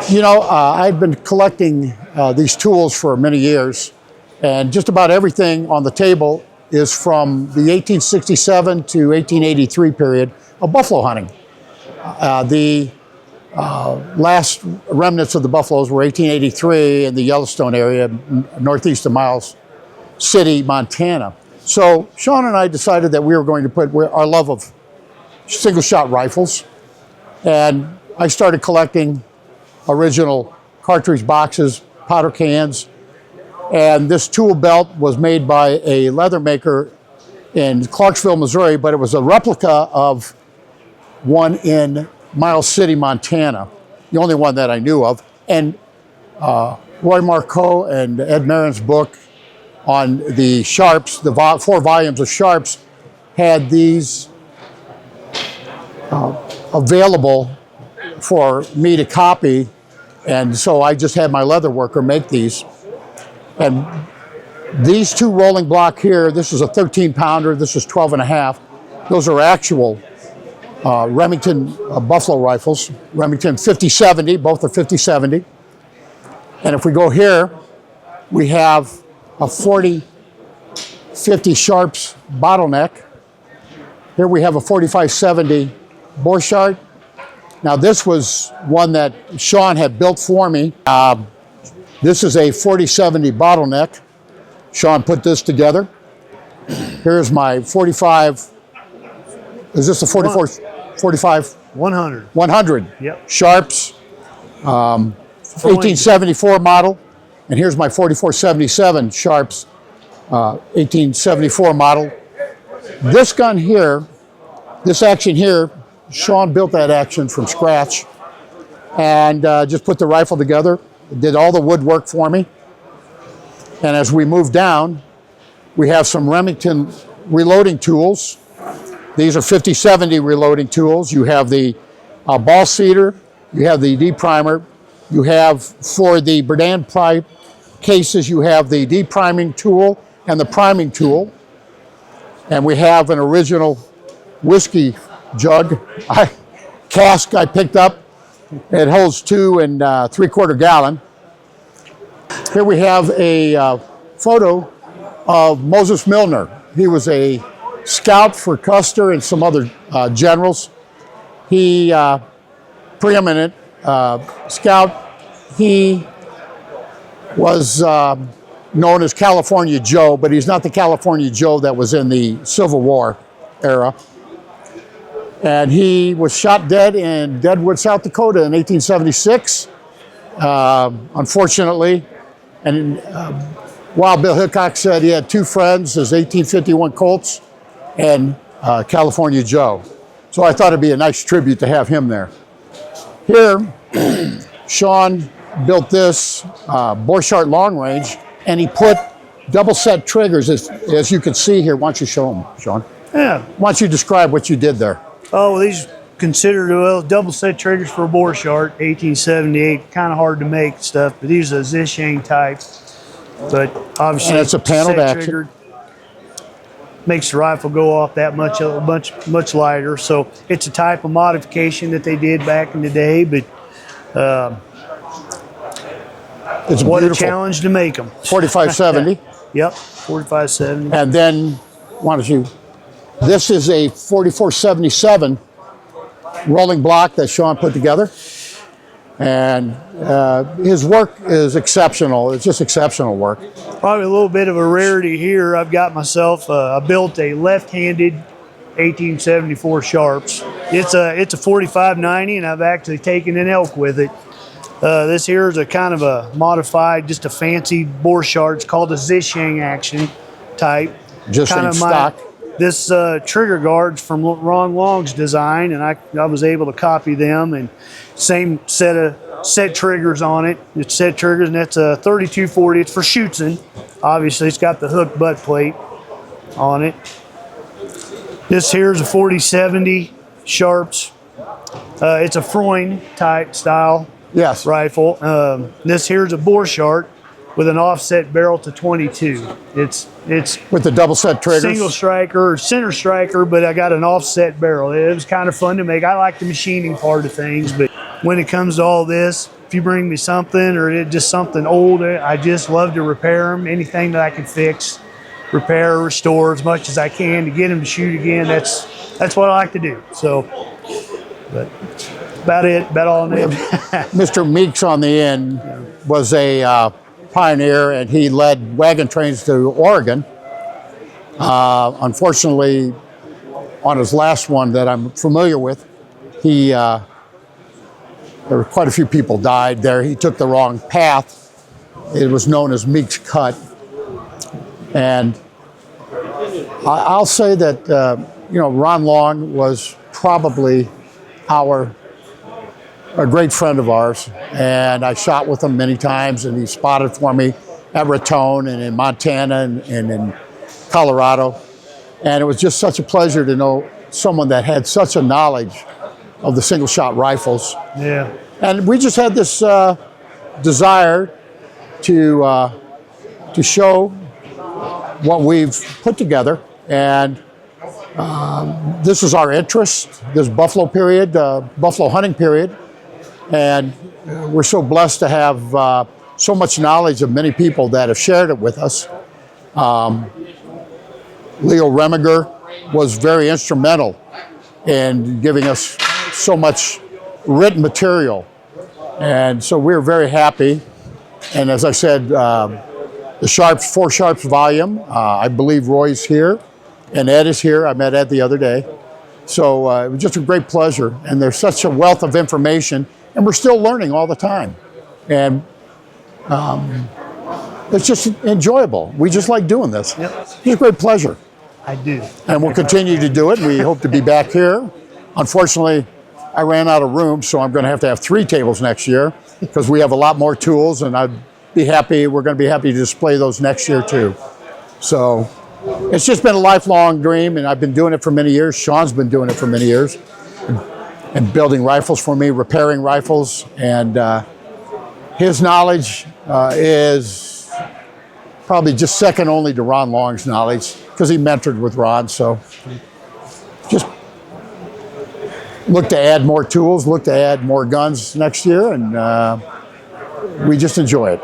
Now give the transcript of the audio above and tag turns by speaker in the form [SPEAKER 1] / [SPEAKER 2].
[SPEAKER 1] You know, I've been collecting these tools for many years, and just about everything on the table is from the 1867 to 1883 period of buffalo hunting. The last remnants of the buffaloes were 1883 in the Yellowstone area, northeast of Miles City, Montana. So Shon and I decided that we were going to put our love of single-shot rifles, and I started collecting original cartridge boxes, powder cans, and this tool belt was made by a leather maker in Clarksville, Missouri, but it was a replica of one in Miles City, Montana, the only one that I knew of. And Roy Marcoux and Ed Marin's book on the Sharps, the 4 volumes of Sharps, had these available for me to copy, and so I just had my leather worker make these. And these 2 rolling block here, this is a 13-pounder, this is 12 and a half. Those are actual Remington buffalo rifles, Remington 50-70, both are 50-70. And if we go here, we have a 40-50 Sharps bottleneck. Here we have a 45-70 Borchardt. Now this was one that Shon had built for me. This is a 40-70 bottleneck. Shon put this together. Here's my 45, is this a 44, 45?
[SPEAKER 2] 100.
[SPEAKER 1] 100.
[SPEAKER 2] Yep.
[SPEAKER 1] Sharps, 1874 model. And here's my 44-77 Sharps, 1874 model. This gun here, this action here, Shon built that action from scratch and just put the rifle together, did all the woodwork for me. And as we move down, we have some Remington reloading tools. These are 50-70 reloading tools. You have the ball seeder, you have the deprimer, you have for the Berdan pipe cases, you have the depriming tool and the priming tool. And we have an original whiskey jug, cask I picked up. It holds 2 and 3/4 gallon. Here we have a photo of Moses Milner. He was a scout for Custer and some other generals. He, preeminent scout, he was known as California Joe, but he's not the California Joe that was in the Civil War era. And he was shot dead in Deadwood, South Dakota in 1876, unfortunately. And Wild Bill Hickok said he had 2 friends, his 1851 Colts and California Joe. So I thought it'd be a nice tribute to have him there. Here, Shon built this Borchardt long range, and he put double set triggers, as you can see here. Why don't you show them, Shon?
[SPEAKER 2] Yeah.
[SPEAKER 1] Why don't you describe what you did there?
[SPEAKER 2] Oh, well, these considered double set triggers for a Borchardt, 1878. Kind of hard to make stuff, but these are Zishang type. But obviously,
[SPEAKER 1] and it's a paneled action.
[SPEAKER 2] Triggered. Makes the rifle go off that much lighter. So it's a type of modification that they did back in the day, but
[SPEAKER 1] it's
[SPEAKER 2] what
[SPEAKER 1] beautiful.
[SPEAKER 2] a challenge to make them.
[SPEAKER 1] 45-70.
[SPEAKER 2] Yep, 45-70.
[SPEAKER 1] And then, why don't you? This is a 44-77 rolling block that Shon put together. And his work is exceptional. It's just exceptional work.
[SPEAKER 2] Probably a little bit of a rarity here. I've got myself, I built a left-handed 1874 Sharps. It's a 45-90, and I've actually taken an elk with it. This here is a kind of a modified, just a fancy Borchardt. It's called a Zishang action type.
[SPEAKER 1] Just
[SPEAKER 2] kind
[SPEAKER 1] in
[SPEAKER 2] of
[SPEAKER 1] stock.
[SPEAKER 2] This trigger guard's from Ron Long's design, and I was able to copy them, and same set triggers on it. It's set triggers, and that's a 32-40. It's for shooting. Obviously, it's got the hook butt plate on it. This here is a 40-70 Sharps. It's a Freund type style rifle. This here is a Borchardt with an offset barrel to 22. It's
[SPEAKER 1] with the double set triggers.
[SPEAKER 2] Single striker, center striker, but I got an offset barrel. It was kind of fun to make. I like the machining part of things, but when it comes to all this, if you bring me something or it just something old, I just love to repair them. Anything that I can fix, repair, restore as much as I can to get them to shoot again. That's what I like to do. So, but about all I know.
[SPEAKER 1] Mr. Meeks on the end was a pioneer, and he led wagon trains to Oregon. Unfortunately, on his last one that I'm familiar with, there were quite a few people died there. He took the wrong path. It was known as Meeks Cut. And I'll say that, Ron Long was probably a great friend of ours. And I shot with him many times, and he spotted for me at Raton and in Montana and in Colorado. And it was just such a pleasure to know someone that had such a knowledge of the single shot rifles.
[SPEAKER 2] Yeah.
[SPEAKER 1] And we just had this desire to show what we've put together. And this is our interest, this buffalo period, buffalo hunting period. And we're so blessed to have so much knowledge of many people that have shared it with us. Leo Remiger was very instrumental in giving us so much written material. And so we're very happy. And as I said, the Four Sharps volume, I believe Roy's here and Ed is here. I met Ed the other day. So it was just a great pleasure. And there's such a wealth of information, and we're still learning all the time. And it's just enjoyable. We just like doing this.
[SPEAKER 2] Yep.
[SPEAKER 1] It's a great pleasure.
[SPEAKER 2] I do.
[SPEAKER 1] And we'll continue to do it. We hope to be back here. Unfortunately, I ran out of room, so I'm going to have 3 tables next year because we have a lot more tools, and we're going to be happy to display those next year too. So it's just been a lifelong dream, and I've been doing it for many years. Shon's been doing it for many years and building rifles for me, repairing rifles, and his knowledge is probably just second only to Ron Long's knowledge because he mentored with Ron. So just look to add more tools, look to add more guns next year, and we just enjoy it.